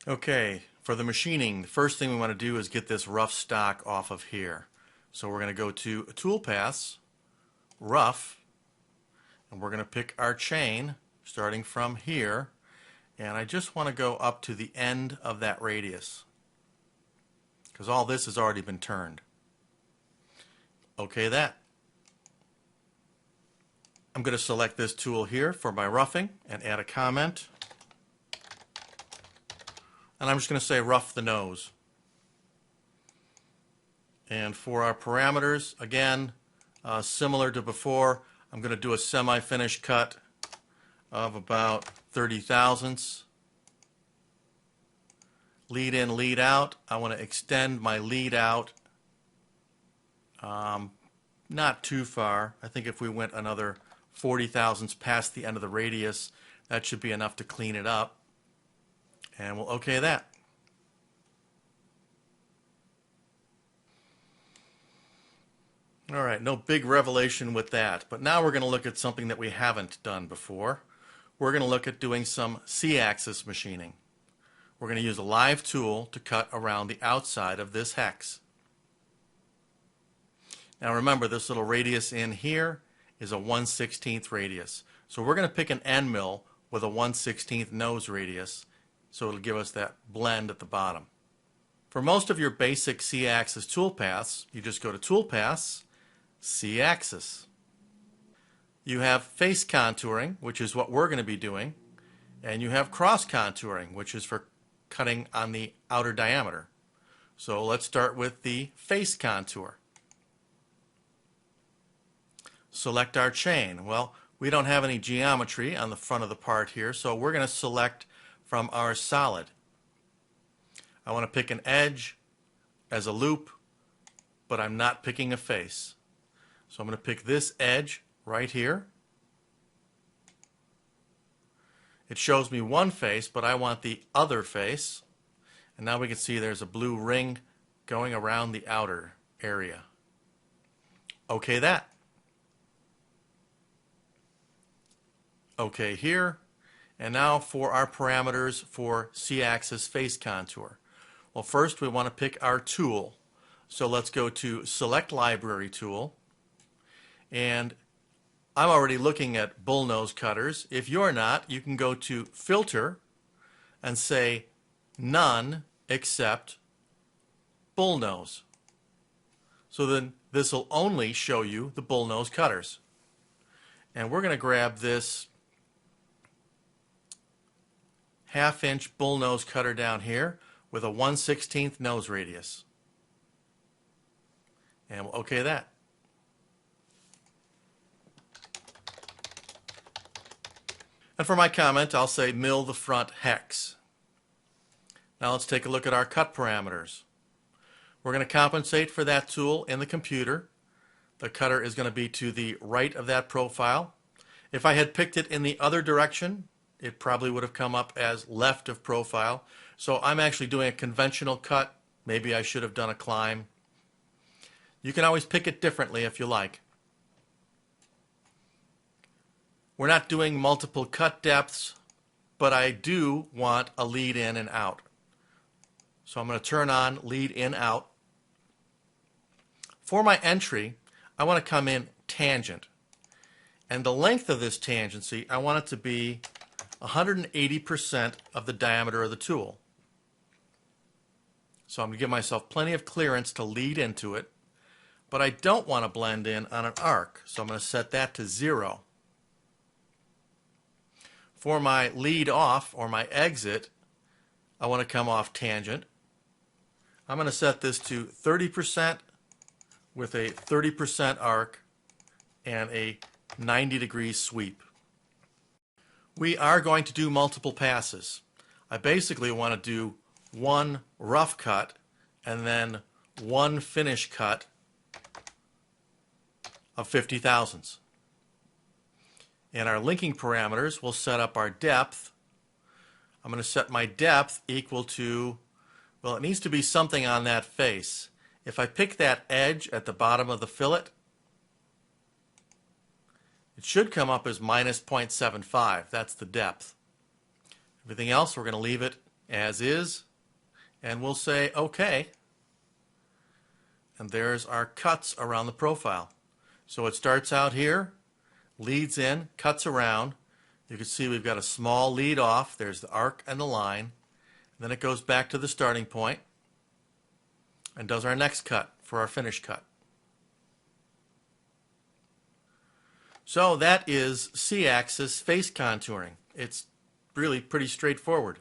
Okay, for the machining, the first thing we want to do is get this rough stock off of here. So we're going to go to Toolpath, Rough, and we're going to pick our chain starting from here, and I just want to go up to the end of that radius because all this has already been turned. Okay, that. I'm going to select this tool here for my roughing and add a comment. And I'm just going to say rough the nose. And for our parameters, again, similar to before, I'm going to do a semi-finish cut of about 30 thousandths. Lead in, lead out. I want to extend my lead out not too far. I think if we went another 40 thousandths past the end of the radius, that should be enough to clean it up. And we'll OK that. All right, no big revelation with that. But now we're going to look at something that we haven't done before. We're going to look at doing some C-axis machining. We're going to use a live tool to cut around the outside of this hex. Now remember, this little radius in here is a 1/16 radius. So we're going to pick an end mill with a 1/16 nose radius, so it'll give us that blend at the bottom. For most of your basic C-axis toolpaths, you just go to Toolpaths, C-axis. You have face contouring, which is what we're going to be doing, and you have cross contouring, which is for cutting on the outer diameter. So let's start with the face contour. Select our chain. Well, we don't have any geometry on the front of the part here, so we're going to select from our solid. I want to pick an edge as a loop, but I'm not picking a face. So I'm going to pick this edge right here. It shows me one face, but I want the other face. And now we can see there's a blue ring going around the outer area. OK that. OK here. And now for our parameters for C-axis face contour. Well, first we want to pick our tool. So let's go to Select Library Tool. And I'm already looking at bullnose cutters. If you're not, you can go to Filter and say None except bullnose. So then this will only show you the bullnose cutters. And we're going to grab this 1/2-inch bullnose cutter down here with a 1/16 nose radius. And we'll OK that. And for my comment, I'll say mill the front hex. Now let's take a look at our cut parameters. We're going to compensate for that tool in the computer. The cutter is going to be to the right of that profile. If I had picked it in the other direction, it probably would have come up as left of profile. So I'm actually doing a conventional cut. Maybe I should have done a climb. You can always pick it differently if you like. We're not doing multiple cut depths, but I do want a lead in and out. So I'm going to turn on lead in out. For my entry, I want to come in tangent. And the length of this tangency, I want it to be 180% of the diameter of the tool. So I'm going to give myself plenty of clearance to lead into it, but I don't want to blend in on an arc, so I'm going to set that to 0. For my lead off, or my exit, I want to come off tangent. I'm going to set this to 30% with a 30% arc and a 90-degree sweep. We are going to do multiple passes. I basically want to do one rough cut and then one finish cut of 50 thousandths. In our linking parameters, we'll set up our depth. I'm going to set my depth equal to, well, it needs to be something on that face. If I pick that edge at the bottom of the fillet, it should come up as -0.75. That's the depth. Everything else, we're going to leave it as is, and we'll say OK. And there's our cuts around the profile. So it starts out here, leads in, cuts around. You can see we've got a small lead off. There's the arc and the line. Then it goes back to the starting point and does our next cut for our finish cut. So that is C-axis face contouring. It's really pretty straightforward.